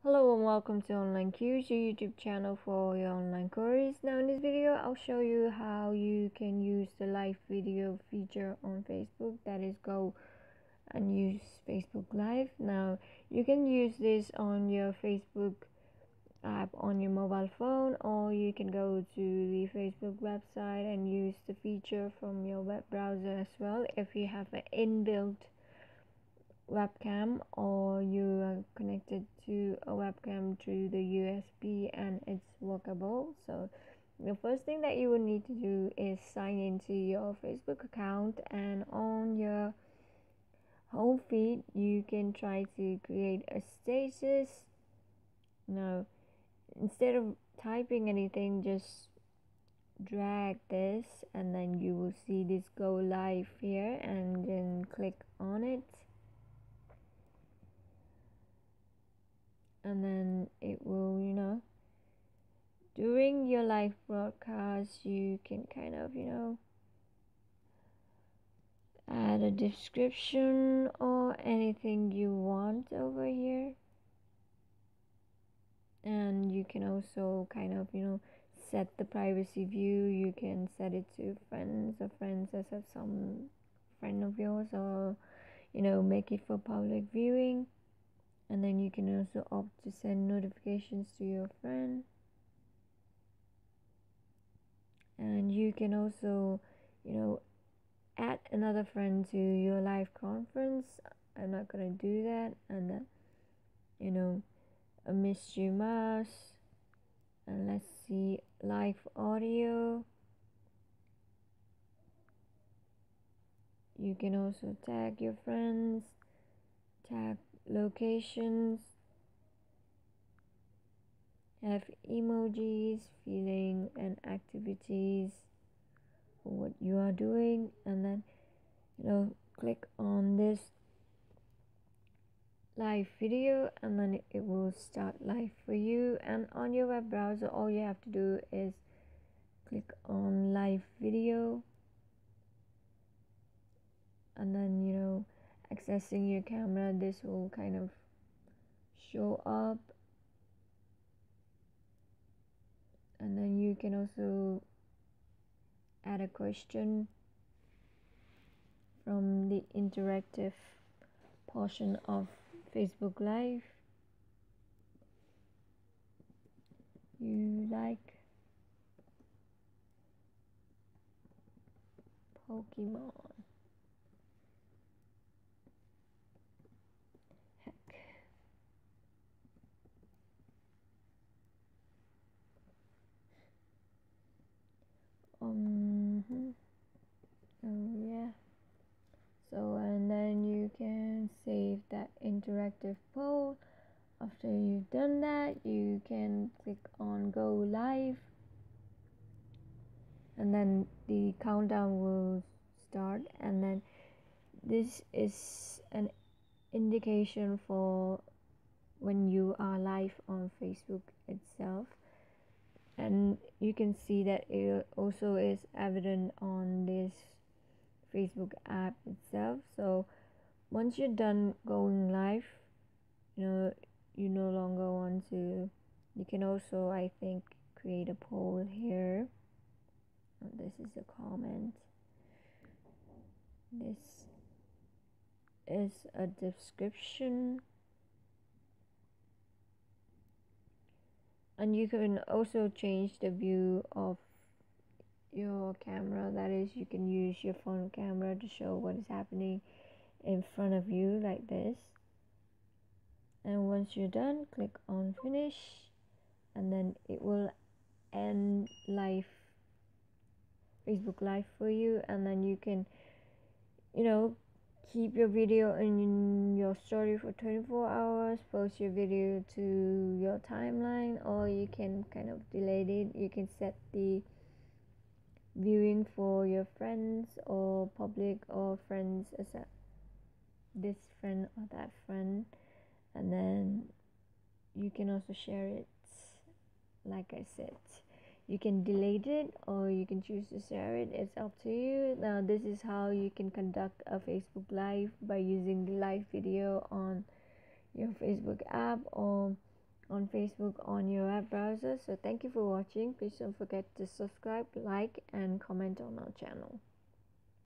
Hello and welcome to Online Q's, your YouTube channel for your online queries. Now in this video, I'll show you how you can use the live video feature on Facebook. That is, go and use Facebook Live. Now you can use this on your Facebook app on your mobile phone, or you can go to the Facebook website and use the feature from your web browser as well if you have an inbuilt webcam or you are connected to a webcam through the USB and it's workable. So the first thing that you will need to do is sign into your Facebook account, and on your home feed you can try to create a status. Now instead of typing anything, just drag this and then you will see this go live here, and then click on it, and then it will, during your live broadcast you can kind of, add a description or anything you want over here. And you can also kind of, set the privacy view. You can set it to friends, or friends as of some friend of yours, or make it for public viewing. And then you can also opt to send notifications to your friend. And you can also, add another friend to your live conference. I'm not gonna do that. And then, a mystery mouse. And let's see, live audio. You can also tag your friends, tag locations, have emojis, feeling and activities for what you are doing, and then click on this live video and then it will start live for you. And on your web browser, all you have to do is click on live video, and then accessing your camera, this will kind of show up. And then you can also add a question from the interactive portion of Facebook Live. You like Pokemon? Heck. Oh yeah. So, and then you can save that interactive poll. After you've done that, you can click on go live, and then the countdown will start. And then this is an indication for when you are live on Facebook itself. And you can see that it also is evident on this Facebook app itself. So once you're done going live, you no longer want to, you can also, I think, create a poll here. This is a comment, this is a description, and you can also change the view of your camera. That is, you can use your phone camera to show what is happening in front of you like this. And once you're done, click on finish, and then it will end live Facebook Live for you. And then you can keep your video in your story for 24 hours, post your video to your timeline, or you can kind of delete it. You can set the viewing for your friends or public, or friends as a this friend or that friend. And then you can also share it. Like I said, you can delete it or you can choose to share it. It's up to you. Now this is how you can conduct a Facebook Live by using the live video on your Facebook app or on Facebook on your web browser. So thank you for watching. Please don't forget to subscribe, like, and comment on our channel.